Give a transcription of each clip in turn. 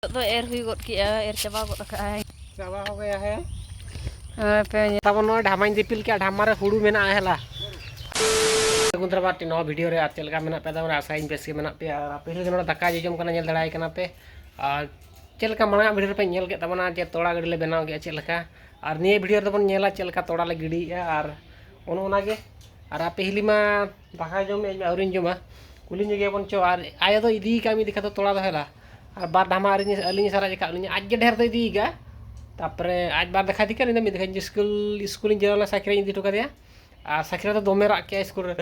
तो एर हुई गोद किया एर चबा गोद का है चाबा हो गया है पे तब नो ढामाई दिपिल के ढामा रे हुडू मेना हेला गुंद्रा बाटी नो वीडियो रे आर चलका मेना पे दामरा आसाइन बेस के मेना पे आर पहले दिन दाका जम कना नेल दड़ाई कना पे आर चलका मांगा वीडियो पे नेल के तबना जे तोड़ा गड़ी ले बनाव के चलका आर निये वीडियो रे बन नेला चलका तोड़ा ले गिडी आर ओनो ओना के आर पहली मा दाका जम ए औरिन जमा कुली जगे बन चो आर आया तो इदी कामी दिखा तो तोड़ा हेला और बार धामा अली सारा जका आज ढेर तो इदीगा तापरे आज बार देखा दिखा नहीं देखा स्कूल स्कूल जला साइकिल इदी टुका दिया और साइकिल तो दोमे राग के स्कूल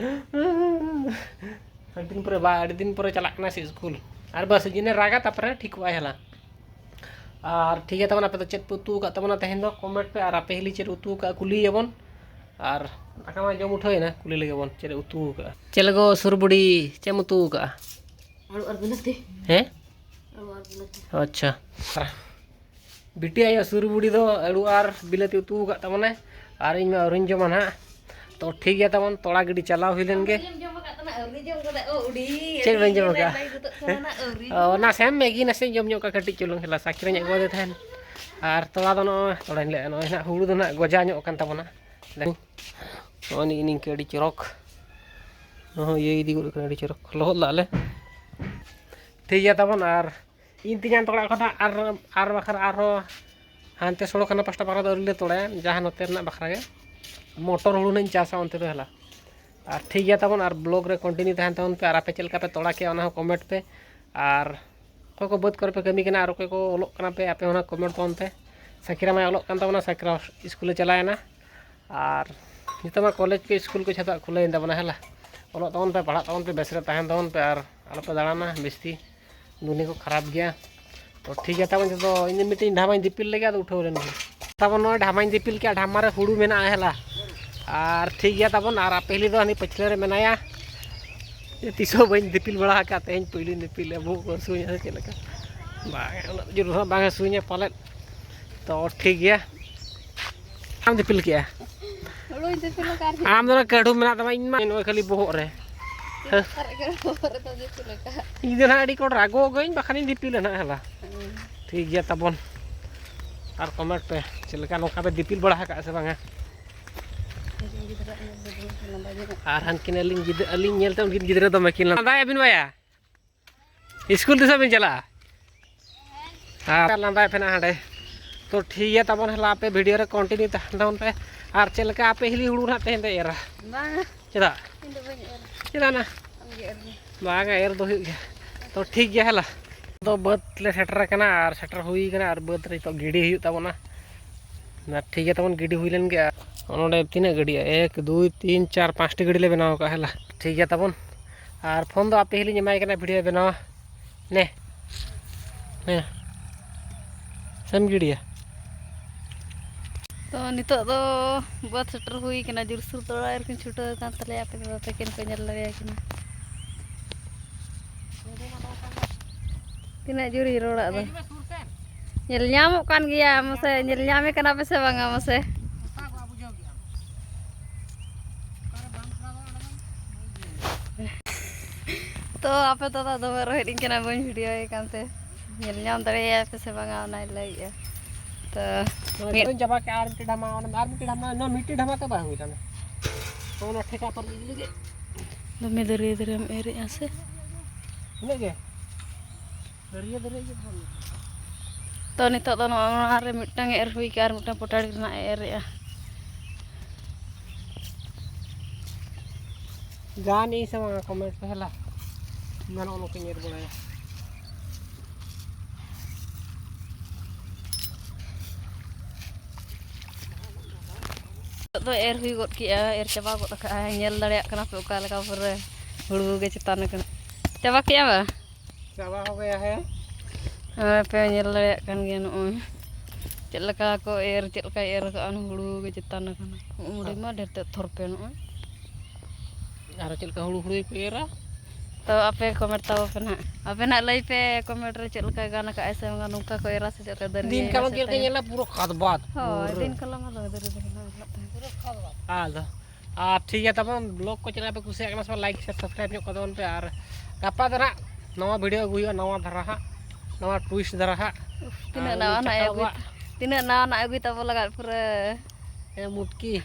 दिन पर चलना से स्कूल और बस जिने रागा तापरे ठीक हुआ हेला और ठीक है तब पे तो चेत पे उतू का तब तेहन दो कमेंट पे और पहली चेत उतू का कुली जबन और दाका जम उठोना कुली लगे बन चेत उतू का चलगो सुरबुड़ी चेम उतू का हैं अच्छा बिटी आयो सुरबुड़ी दो अड़ू और बिलाती उतू का तमने और इन में औरिन जमा ना तो ठीक है तमन तोड़ा गिडी चलाव हुई लेन के चेक बन जमा का ना सेम मैगी ना से जम ᱧᱚᱜ का कटिच चुलुंग हेला साकिरा ᱧ गो दे थान और तोड़ा दो तोड़ा ले नो ना हुड़ू दो ना गजा ᱧᱚᱜ kan तबना ओनी इनिंग के अड़ी चरक ये इदी गुड अड़ी चरक लहद लाले ठीक है तबन और इन तीन तोड़ा खना आर बखरा आरो हानते सड़ो खाना पास्टा बखरा दौड़ले तोड़ा जहाँ नोते ना बखरा के मोटर हुड़ू नहीं चासा अंते हेला और ठीक है तबन और ब्लॉग रे कंटिन्यू तहन तबन पे और आपे चलका पे तोड़ा के ओना कमेंट पे और कोई को बद कर पे कमी कना और कोई को ओलोक कना पे आपे ओना कमेंट तबन पे साकिरा मा ओलोक कान तबना साकिरा स्कूल चलायना और नितमा कॉलेज के स्कूल को छता खुले तबना हेला ओलोक तबन पे पढ़ा तबन पे बेसरे तहन तबन पे और आलो पे दाड़ाना बेस्ती दुनिया को खराब गया तो ठीक है तब तो इन मिट्टी ढामाई दिपिल लगे तो उठो लेन तब नो ढामाई दिपिल के ढामा रे हुड़ू मेना हेला और ठीक है तबन और पहली दो हनी पछले रे मेनाया तीसो बन दिपिल बड़ा का तेज पहली दिपिल अबू को सुई से चलका बाग जरूर बाग सुई पाले तो ठीक है आम दिपिल के आम दो कड़ू मेना तमा इन मा नो खाली बोह रे इधर अड़ी को रागो गई बखानी दिपिल ना हला ठीक है तबन और कमेंट पे चलका नोका पे दिपिल बड़ा का से बांगा और हनकिन अलिंग नेलते उनकिन गिदरे दो मकिन लांदा अबिन भाया स्कूल दिस बिन चला हां लांदा फेना हडे तो ठीक है तबन हला पे वीडियो रे कंटिन्यू तहन पे और चलका पे हिली हुड़ू ना तेन एरा बांगा चला चला ना बांगा एर दो तो ठीक है हला तो बद ले सेटर कना और सेटर हुई कना और बद रे तो गिडी हुई तबना ना ठीक है तबन गिडी हुई लेन के ओनोडे तीना गड़ी 1 2 3 4 5 टी गड़ी ले बनाव का हला ठीक है तबन और फोन दो आपे हिली जमाई कना वीडियो बनाव ने ने सम गिडिया तो नितो दो बद सेटर हुई कना जुरसुर तोड़ा एर किन छुटा कान तले आपे तो तकिन को नेल लगे किना तीना जुरी रोड़ा दो नेल ᱧᱟᱢᱚᱜ कान गया मसे नेल ᱧᱟᱢे कना पे से बांगा मसे तो आपे तो दमे रोहित इनकना बन वीडियो कानते नेल ᱧᱟᱢ दड़े पे से बांगा ना लगे तो तो जबा के आर ढामा नो मिट्टी ढामा तो बा हुई ताने तो नो ठेका पर लगे दमे दरे दरे एरे आसे लगे दरिया दरे तो नितो तो रे मिटंग एर हुई के आर मिटंग पोटाड़ी ना एरे जान ई सब कमेंट पे हला मन ओनो के नेर बड़ाया तो एर हुई गोद किया एर चबा गोद का नेल दड़िया कना पे ओका लगा पूरे हुड़ू के चितान कना चबा किया बा चाबा हो गया है पे नेल दड़िया कन गे नो चलका को एर चलका एर का हुड़ू के चितान कना मुड़ी मा ढेरते थोरपे नो आरो चलका हुड़ू हुड़ू पे एरा तो आपे कमेंट ताओ पे ना आपे ना लई पे कमेंट रे चलका गाना का ऐसे नुका को एरा से चलका दरिया दिन कलम के नेला पूरा खाद बात हो दिन कलम मा दरे पूरा खाद बात आलो ठीक है तब ब्लॉग को चला पे कुछ लाइक शेयर सब्सक्राइब कर दो पे और गपा दरा नवा वीडियो अगुई नवा धरा नवा ट्विस्ट धरा हा Tina na anak agu. Tina na anak agu tapo lagat pura. मुटकी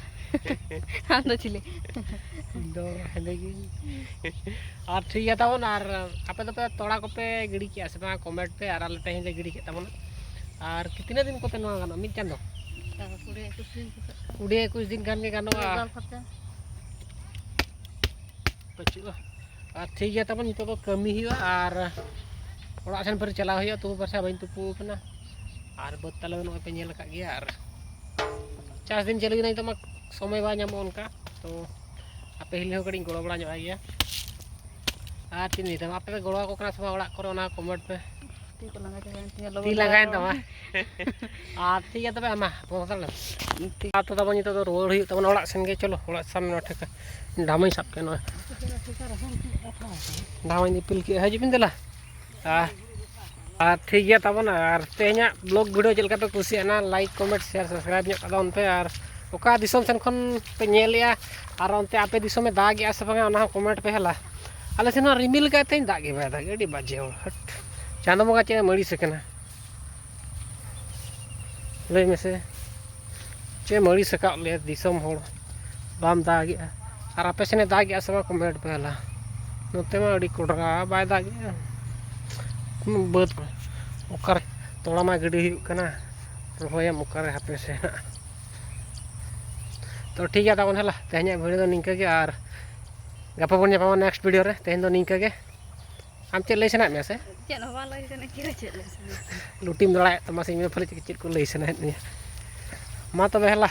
Ando chile. दो हेलेगी और ठीक है तब और आपे तो पे तोड़ा को पे गिड़ी किया से कमेंट पे और आले तेज गिड़ी के तब और कितने दिन को तेनो गानो मिट चांदो उड़े कुछ दिन गान के गानो पचुआ और ठीक है तब नितो तो कमी हुआ और ओड़ा सेन पर चला हुआ तो पर से बइन तुपू कना और बत तले नो पे नेल का गया और 4 दिन चले नहीं तो मा समय बा नामो उनका तो आपे हिल हो कड़ी गोड़ बड़ा ᱧᱚᱜ गया और तीन दिन आपे पे गोड़ को कना सब ओड़ा करो ना कमेंट पे ती लगाइन तमा और ठीक है तबे आमा बोतल तो तब नितो तो रोड हुई तब ओड़ा सेन गे चलो ओड़ा सामने ठेका डामई साब के नो डामई निपिल के हजी बिन देला ठीक है तब और तेना ब्लॉग वीडियो चलका पे कुसियाना लाइक कमेंट शेयर सब्सक्राइब ᱧᱚᱜ ᱠᱟᱫᱟ ᱚᱱᱯᱮ ᱟᱨ ᱚᱠᱟ ᱫᱤᱥᱚᱢ ᱥᱮᱱ ᱠᱷᱚᱱ ᱯᱮ ᱧᱮᱞᱮᱜᱼᱟ ᱟᱨ ᱚᱱᱛᱮ ᱟᱯᱮ ᱫᱤᱥᱚᱢᱮ ᱫᱟᱜᱮᱜᱼᱟ ᱥᱮ ᱵᱟᱝᱟ ᱚᱱᱟ ᱦᱚᱸ ᱠᱚᱢᱮᱱᱴ ᱯᱮ ᱦᱮᱞᱟ ᱟᱞᱮ ᱥᱮᱱ ᱦᱚᱸ ᱨᱤᱢᱤᱞ ᱠᱟᱜ ᱛᱮᱧ ᱫᱟᱜ ᱜᱮ ᱵᱟᱭ ᱫᱟᱜ ᱟᱹᱰᱤ ᱵᱟᱡᱮ ᱦᱚᱲ ᱦᱟᱴ ᱪᱟᱸᱫᱚ ᱵᱚᱸᱜᱟ ᱪᱮᱫ ᱢᱟᱹᱲᱤᱥ ᱟᱠᱟᱱᱟ ᱞᱟᱹᱭ ᱢᱮᱥᱮ ᱪᱮᱫ ᱢᱟᱹᱲᱤᱥ ᱟᱠᱟᱫ ᱞᱮᱭᱟ ᱫᱤᱥᱚᱢ ᱦᱚᱲ ᱵᱟᱢ ᱫᱟᱜᱮᱜᱼᱟ ᱟᱨ ᱟᱯᱮ ᱥᱮᱱᱮ ᱫᱟᱜᱮᱜᱼᱟ ᱥᱮ ᱵᱟᱝ ᱠᱚᱢᱮᱱᱴ ᱯᱮ ᱦᱮᱞᱟ ᱱᱚᱛᱮ ᱢᱟ ᱟᱹᱰᱤ ᱠᱚᱰᱨᱟ ᱵᱟᱭ ᱫᱟᱜᱮᱜᱼᱟ ᱵᱟᱹᱫᱽ ओकर तोड़ा मा गड़ी हुई रोहयम ओकर हापे से तो ठीक है तब हला तेज वीडियो तो निंका के और गपा बन जापा नेक्स्ट वीडियो रे तेज तो निंका के आम चेक लई सना मे से Cek no bang lagi kena kira cek lah. लुटीम दड़ा तमा से फले चेक को लई सना मा तबे हला